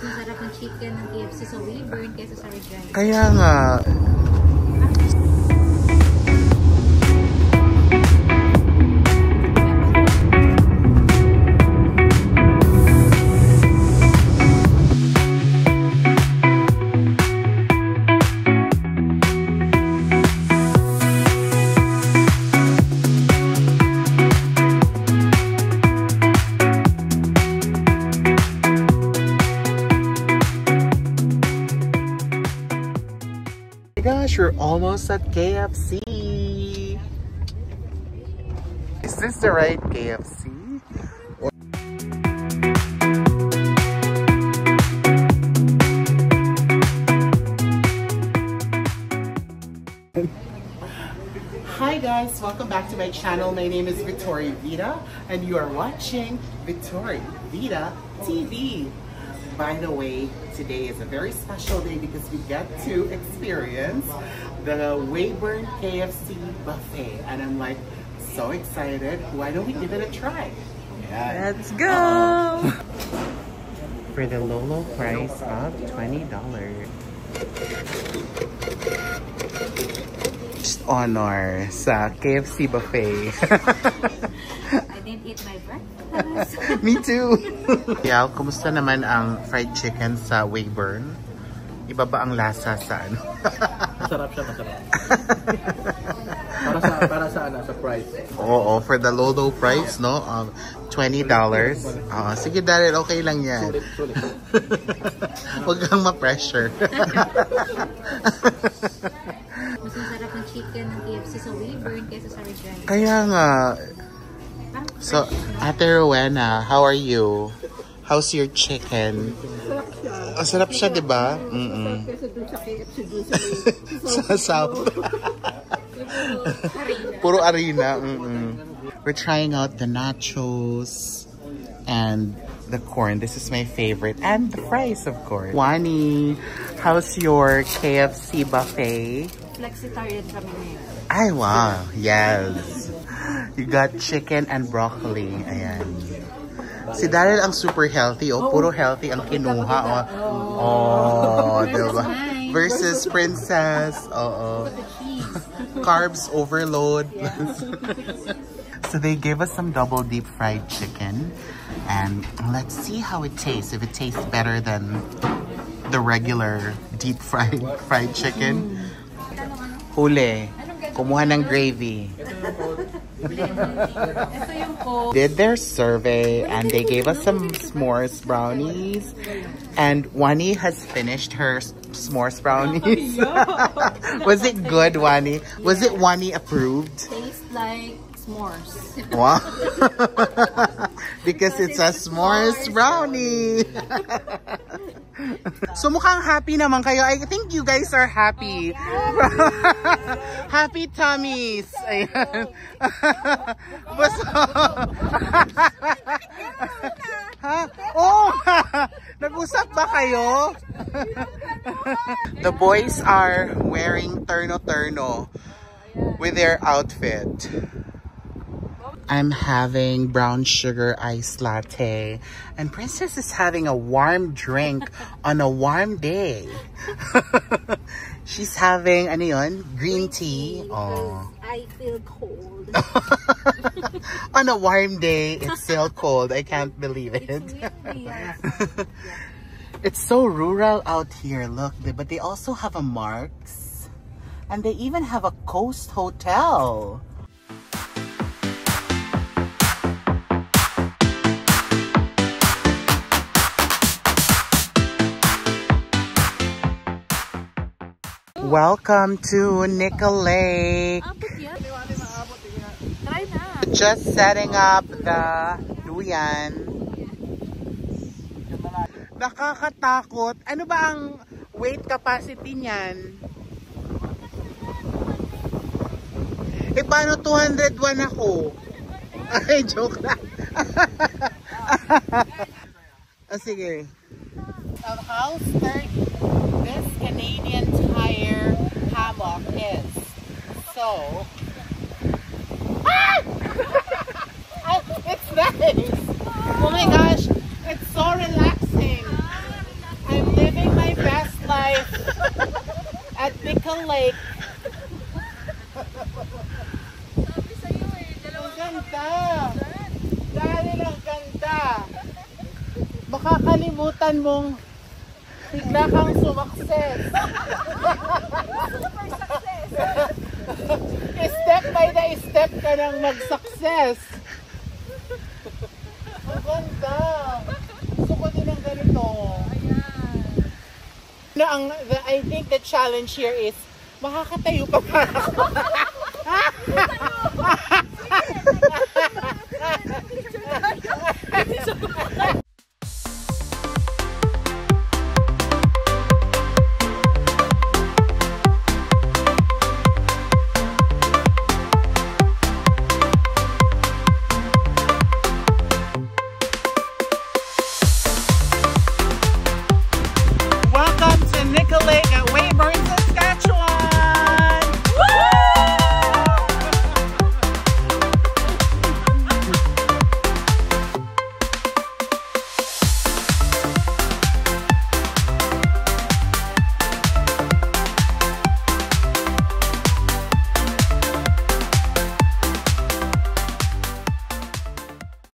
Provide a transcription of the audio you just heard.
Mas masarap ng chicken ng KFC sa Weyburn kaysa sa Regina. Kaya nga. Gosh, we're almost at KFC. Is this the right KFC? Hi guys, welcome back to my channel. My name is Vittoria Vida and you are watching Vittoria Vida TV. By the way, today is a very special day because we get to experience the Weyburn KFC buffet. And I'm like so excited. Why don't we give it a try? Yeah. Let's go! For the low price of $20. Just honor sa KFC buffet. I didn't eat my breakfast. Me too. Yeah, kumusta naman ang fried chicken sa Weyburn? Iba ba ang lasa sa ano? Masarap siya, masarap. para sa price. Oo, for the low price, no? $20. Sige, Daryl, okay lang yan. Sulit. Huwag kang ma-pressure. Mas masarap ng chicken ng KFC sa Weyburn kaysa sa Regina. Kaya nga. So, Ate Rowena, how are you? How's your chicken? Sarap siya, di ba? Sa South. Puro arena. We're trying out the nachos and the corn. This is my favorite. And the fries, of course. Wani, how's your KFC buffet? Flexitarian kami ngayon. Ay, wow. Yes. You got chicken and broccoli. Ayan. Si Daryl ang super healthy. Puro healthy ang kinuha. Diba? Versus Princess. Carbs overload. So they gave us some double deep fried chicken. And let's see how it tastes. If it tastes better than the regular deep fried chicken. Huli. Kumuha ng gravy. Did their survey and they gave us some s'mores brownies. And Wani has finished her s'mores brownies. Was it good, Wani? Was it Wani approved? Tastes like s'mores. Wow. Because it's a s'mores brownie. So mukhang happy naman kayo. I think you guys are happy. Happy tummies. Ayan. Ha? Oh! Nag-usap ba kayo? The boys are wearing terno-terno with their outfit. I'm having brown sugar iced latte. And Princess is having a warm drink on a warm day. She's having, ano yun? Green tea. Oh. I feel cold. On a warm day, it's still cold. I can't believe it. It's so rural out here. Look, but they also have a Marks. And they even have a Coast Hotel. Welcome to Nickel Lake. Just setting up the duyan. Nakakatakot. Ano ba ang weight capacity niyan? Eh, paano 201 ako? Ay, joke na. Sige. How sturdy this Canadian Tire hammock is. So, it's nice. Oh my gosh, it's so relaxing. lake. Ang ganda. Dahil ang ganda. Makakalimutan mong bigla kang sumakses. Step by the step ka nang mag-success. Ang ganda. Gusto ko din ang ganito. I think the challenge here is makakatayo pa ba ako?